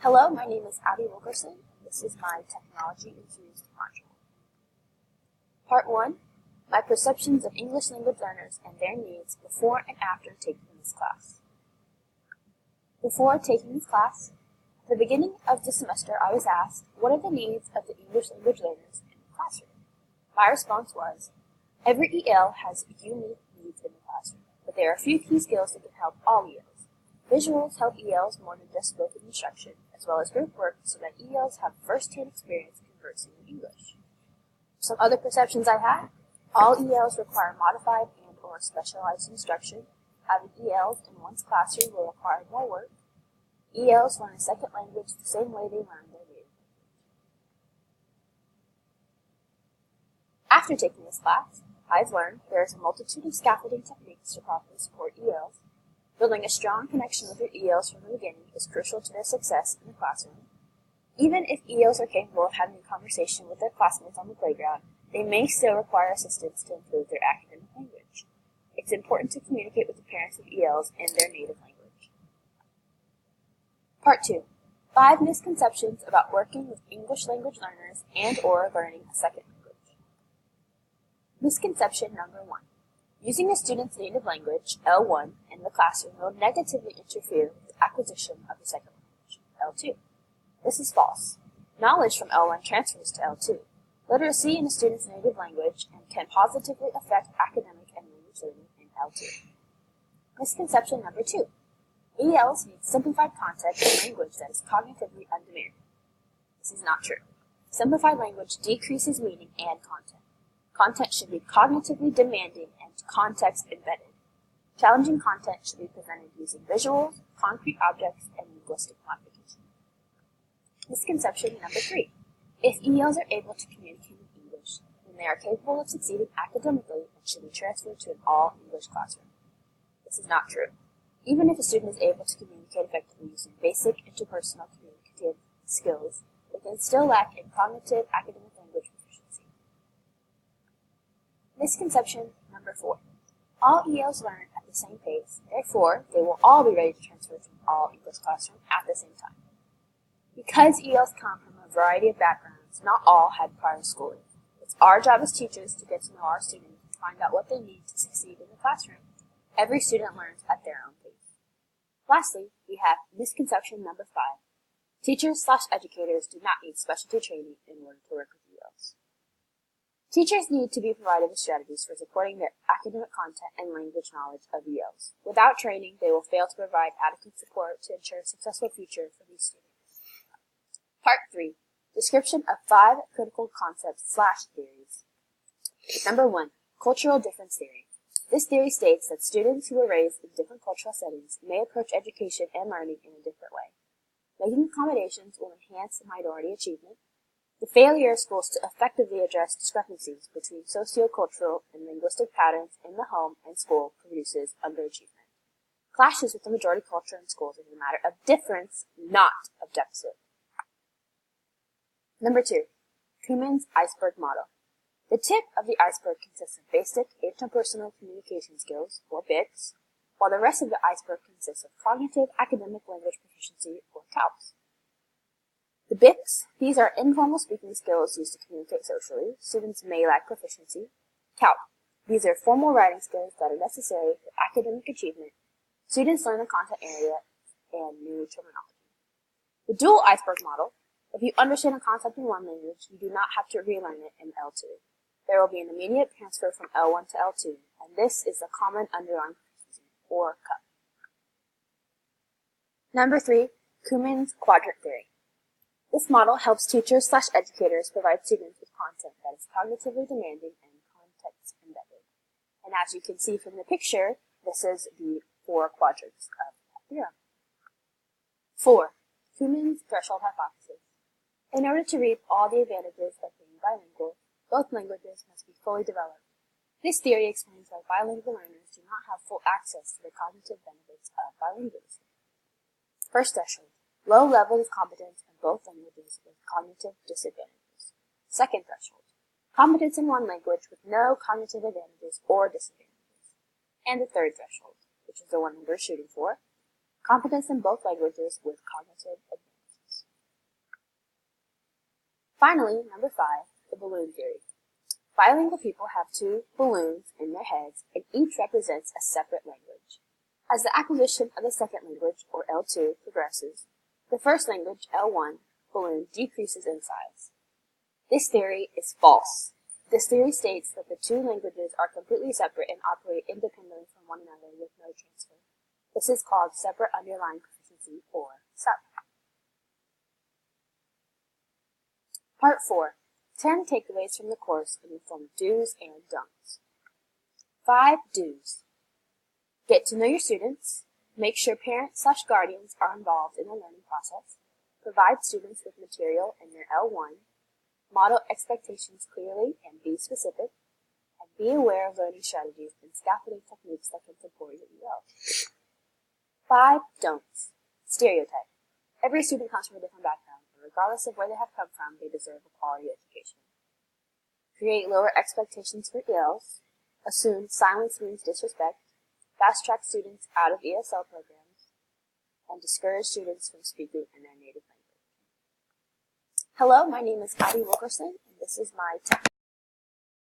Hello, my name is Abby Wilkerson. This is my Technology Infused module. Part 1, my perceptions of English language learners and their needs before and after taking this class. Before taking this class, at the beginning of the semester, I was asked, what are the needs of the English language learners in the classroom? My response was, every EL has unique needs in the classroom, but there are a few key skills that can help all ELs. Visuals help ELs more than just spoken instruction, as well as group work, so that ELs have first-hand experience conversing in English. Some other perceptions I had: all ELs require modified and/or specialized instruction. Having ELs in one's classroom will require more work. ELs learn a second language the same way they learn their native language. After taking this class, I've learned there is a multitude of scaffolding techniques to properly support ELs. Building a strong connection with your ELs from the beginning is crucial to their success in the classroom. Even if ELs are capable of having a conversation with their classmates on the playground, they may still require assistance to improve their academic language. It's important to communicate with the parents of ELs in their native language. Part 2. 5 misconceptions about working with English language learners and/or learning a second language. Misconception number 1. Using a student's native language, L1, in the classroom will negatively interfere with the acquisition of the second language, L2. This is false. Knowledge from L1 transfers to L2. Literacy in a student's native language can positively affect academic and language learning in L2. Misconception number 2. ELs need simplified context and language that is cognitively undemanding. This is not true. Simplified language decreases meaning and content. Content should be cognitively demanding and context embedded. Challenging content should be presented using visuals, concrete objects, and linguistic modification. Misconception number 3. If ELs are able to communicate in English, then they are capable of succeeding academically and should be transferred to an all-English classroom. This is not true. Even if a student is able to communicate effectively using basic interpersonal communicative skills, they can still lack in cognitive academic language proficiency. Misconception number 4. All ELs learn at the same pace, therefore they will all be ready to transfer to an all-English classroom at the same time. Because ELs come from a variety of backgrounds, not all had prior schooling. It's our job as teachers to get to know our students and find out what they need to succeed in the classroom. Every student learns at their own pace. Lastly, we have misconception number 5. Teachers/educators do not need specialty training in order to work with ELs. Teachers need to be provided with strategies for supporting their academic content and language knowledge of ELs. Without training, they will fail to provide adequate support to ensure a successful future for these students. Part 3. Description of 5 critical concepts/theories. Number 1. Cultural difference theory. This theory states that students who were raised in different cultural settings may approach education and learning in a different way. Making accommodations will enhance minority achievement. The failure of schools to effectively address discrepancies between sociocultural and linguistic patterns in the home and school produces underachievement. Clashes with the majority culture in schools is a matter of difference, not of deficit. Number 2. Kuhlman's iceberg model. The tip of the iceberg consists of basic interpersonal communication skills, or BICS, while the rest of the iceberg consists of cognitive academic language proficiency, or CALPS. The BICS, these are informal speaking skills used to communicate socially. Students may lack proficiency. CALP, these are formal writing skills that are necessary for academic achievement. Students learn the content area and new terminology. The dual iceberg model. If you understand a concept in one language, you do not have to relearn it in L2. There will be an immediate transfer from L1 to L2, and this is the common underlying proficiency, or CUP. Number 3. Kuhlman's quadrant theory. This model helps teachers/educators provide students with content that is cognitively demanding and context embedded. And as you can see from the picture, this is the 4 quadrants of that theorem. 4. Kuhlman's threshold hypothesis. In order to reap all the advantages of being bilingual, both languages must be fully developed. This theory explains why bilingual learners do not have full access to the cognitive benefits of bilingualism. First threshold. Low level of competence in both languages with cognitive disadvantages. Second threshold. Competence in one language with no cognitive advantages or disadvantages. And the third threshold, which is the one we're shooting for. Competence in both languages with cognitive advantages. Finally, number 5, the balloon theory. Bilingual people have 2 balloons in their heads, and each represents a separate language. As the acquisition of the second language, or L2, progresses, the first language, L1, balloon decreases in size. This theory is false. This theory states that the 2 languages are completely separate and operate independently from one another with no transfer. This is called separate underlying proficiency, or SUP. Part 4. 10 takeaways from the course in the form of do's and don'ts. 5 do's. Get to know your students. Make sure parents/guardians are involved in the learning process. Provide students with material in their L1. Model expectations clearly and be specific. And be aware of learning strategies and scaffolding techniques that can support your EL. 5 don'ts. Stereotype. Every student comes from a different background, and regardless of where they have come from, they deserve a quality education. Create lower expectations for ELs. Assume silence means disrespect. Fast-track students out of ESL programs. And discourage students from speaking in their native language. Hello, my name is Abby Wilkerson, and this is my